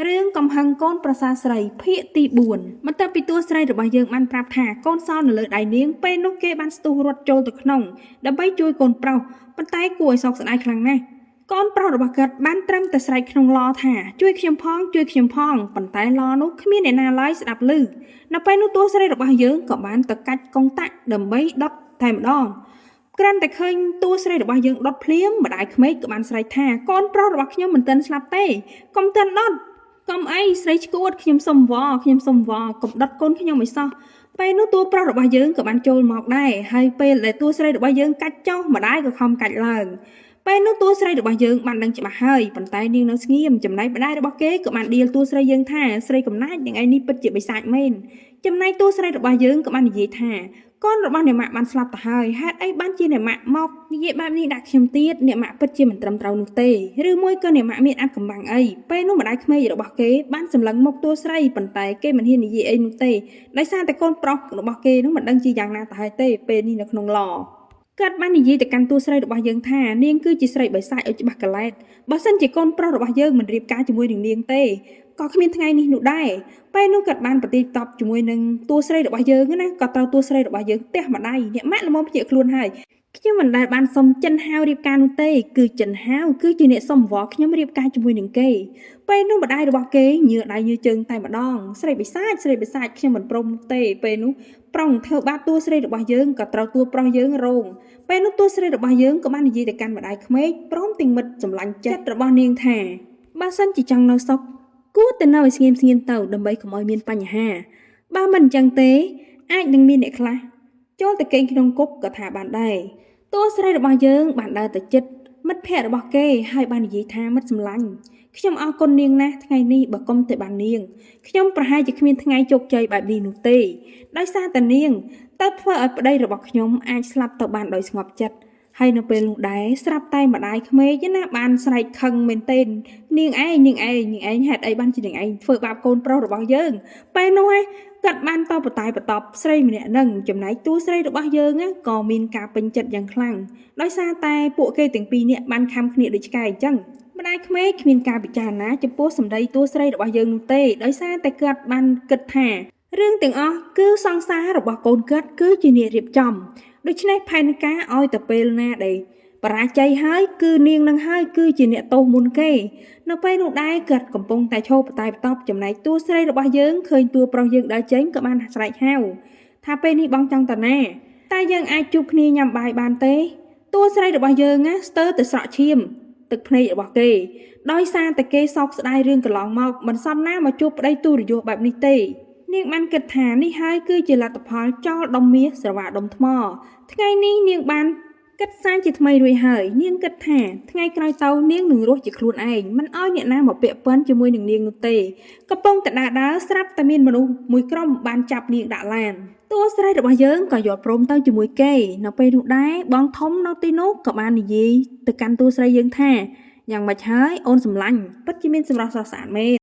រឿងកំហឹងកូនប្រសាស្រីភាគទី4បន្ទាប់ពីតួស្រីរបស់យើងបានប្រាប់ថាកូនសោនៅលើដៃនាងពេលនោះគេបានស្ទុះរត់ចូលទៅក្នុងដើម្បីជួយកូនប្រុសប៉ុន្តែគួរឲ្យសោកស្ដាយខ្លាំងណាស់កូនប្រុសរបស់គាត់បានត្រឹមតែស្រែកក្នុងឡថាជួយខ្ញុំផងប៉ុន្តែឡនោះគ្មានអ្នកណាឡើយស្ដាប់ឮនៅពេលនោះតួស្រីរបស់យើងក៏បានទៅកាច់កងតាក់ដើម្បីដុតតែម្ដងគ្រាន់តែឃើញតួស្រីរបស់យើងដុតភ្លាមម្ដាយក្មេកក៏បានស្រែកថាកូនប្រុសរបស់ខ្ញុំមិនទាន់ស្លាប់ទេកុំទាន់ដុតកុំអីស្រីឈួតខ្ញុំសុំវល់កុំដុតកូនខ្ញុំឲ្យសោះពេលនោះតួប្រុសរបស់យើងក៏បានចូលមកដែរហើយពេលដែលតួស្រីរបស់យើងកាច់ចុះម្ដាយក៏ខំកាច់ឡើងពេលនោះតួស្រីរបស់យើងបានដឹងច្បាស់ហើយប៉ុន្តែនាងនៅស្ងៀមចំណែកម្ដាយរបស់គេក៏បានដៀលតួស្រីយើងថាស្រីកំណាចនាងឯងនេះពិតជាបិសាចមែនចំណែកតួស្រីរបស់យើងក៏បាននិយាយថាកូនរបស់អ្នកម៉ាក់បានស្លាប់ទៅហើយហេតុអីបានជាអ្នកម៉ាក់មកនិយាយបែបនេះដាក់ខ្ញុំទៀតអ្នកម៉ាក់ពិតជាមិនត្រឹមត្រូវនោះទេឬមួយក៏អ្នកម៉ាក់មានអាត់កំបាំងអីពេលនោះម្ដាយក្មេករបស់គេបានសម្លឹងមុខតួស្រីប៉ុន្តែគេមិនហ៊ាននិយាយអីនោះទេដោយសារតែកូនប្រុសរបស់គេនោះមិនដឹងជាយ៉ាងណាទៅហើយទេពេលនេះនៅក្នុងឡគាត់បាននិយាយទៅកាន់តួស្រីរបស់យើងថានាងគឺជាស្រីបិសាចឲ្យច្បាស់កលែតបើសិនជាកូនប្រុសរបស់យើងមិនរៀបការជាមួយនឹងនាងទេក៏គ្មានថ្ងៃនេះនោះដែរពេលនោះគាត់បានប្រតិបត្តិជាមួយនឹងតួស្រីរបស់យើងណាក៏ត្រូវតួស្រីរបស់យើងផ្ទះម្ដាយអ្នកម៉ាក់ល្មមភ្ញាក់ខ្លួនហើយខ្ញុំមិនដែលបានសុំចិនហាវរៀបការនោះទេគឺចិនហាវគឺជាអ្នកសុំវល់ខ្ញុំរៀបការជាមួយនឹងគេពេលនោះម្ដាយរបស់គេញើដៃញើជើងតែម្ដងស្រីបិសាចខ្ញុំមិនព្រមទេពេលនោះប្រុងធ្វើបាបតួស្រីរបស់យើងក៏ត្រូវតួប្រុសយើងរងពេលនោះតួស្រីរបស់យើងក៏បាននិយាយទៅកាន់ម្ដាយក្មេកព្រមទាំងមិត្តសម្លាញ់ចិត្តរបស់នាងថាបើសិនជាចង់នៅសុខគួរតែនៅឲ្យស្ងៀមទៅដើម្បីកុំឲ្យមានបញ្ហាបើមិនអញ្ចឹងទេអាចនឹងមានអ្នកខ្លះចូលទៅគេងក្នុងគុកក៏ថាបានដែរតួស្រីរបស់យើងបានដើរទៅជិតមិត្តភ័ក្តិរបស់គេហើយបាននិយាយថាមិត្តសម្លាញ់ខ្ញុំអរគុណនាងណាស់ថ្ងៃនេះបើគុំតែបាននាងខ្ញុំប្រហែលជាគ្មានថ្ងៃជោគជ័យបែបនេះនោះទេដោយសារតែនាងទៅធ្វើឲ្យប្តីរបស់ខ្ញុំអាចស្លាប់ទៅបានដោយស្ងប់ចិត្តហើយនៅពេលនោះដែរស្រាប់តែម្ដាយក្មេកណាបានស្រែកខឹងមែនទែននាងឯងហេតុអីបានជានាងឯងធ្វើបាបកូនប្រុសរបស់យើងពេលនោះគាត់បានតបបតបស្រីម្នាក់នឹងចំណែកតួស្រីរបស់យើងក៏មានការពេញចិត្តយ៉ាងខ្លាំងដោយសារតែពួកគេទាំងពីរនាក់បានខំគ្នាដូចឆ្កែអញ្ចឹងម្ដាយក្មេកគ្មានការពិចារណាចំពោះសម្ដីតួស្រីរបស់យើងនោះទេដោយសារតែគាត់បានគិតថារឿងទាំងអស់គឺសង្សាររបស់កូនគាត់គឺជាអ្នករៀបចំដូច្នេះផែនការឲ្យតែពេលណាដែលបរាជ័យហើយគឺនាងនឹងហើយគឺជាអ្នកទោសមុនគេនៅពេលនោះដែរគាត់កំពុងតែឈោបតែបតបចំណែកតួស្រីរបស់យើងឃើញតួប្រុសយើងដើរចេញក៏បានស្រែកហៅថាពេលនេះបងចង់ទៅណាតែយើងអាចជួបគ្នាញ៉ាំបាយបានទេតួស្រីរបស់យើងស្ទើរតែស្រក់ឈាមទឹកភ្នែករបស់គេដោយសារតែគេសោកស្ដាយរឿងកន្លងមកមិនសមណាមកជួបប្តីទុរយោបែបនេះទេនាងបានគិតថានេះហើយគឺជាលទ្ធផលចោលដុំមាសស្រវាដុំថ្មថ្ងៃនេះនាងបានគិតសានជាថ្មីរួចហើយនាងគិតថាថ្ងៃក្រោយទៅនាងនឹងរស់ជាខ្លួនឯងមិនឲ្យអ្នកណាមកពាក់ព័ន្ធជាមួយនឹងនាងនោះទេកំពុងតែដើរស្រាប់តែមានមនុស្សមួយក្រុមបានចាប់នាងដាក់ឡានតួស្រីរបស់យើងក៏យល់ព្រមទៅជាមួយគេនៅពេលនោះដែរបងធំនៅទីនោះក៏បាននិយាយទៅកាន់តួស្រីយើងថាយ៉ាងម៉េចហើយអូនសម្លាញ់ពិតជាមានសម្រស់ស្រស់ស្អាតមែន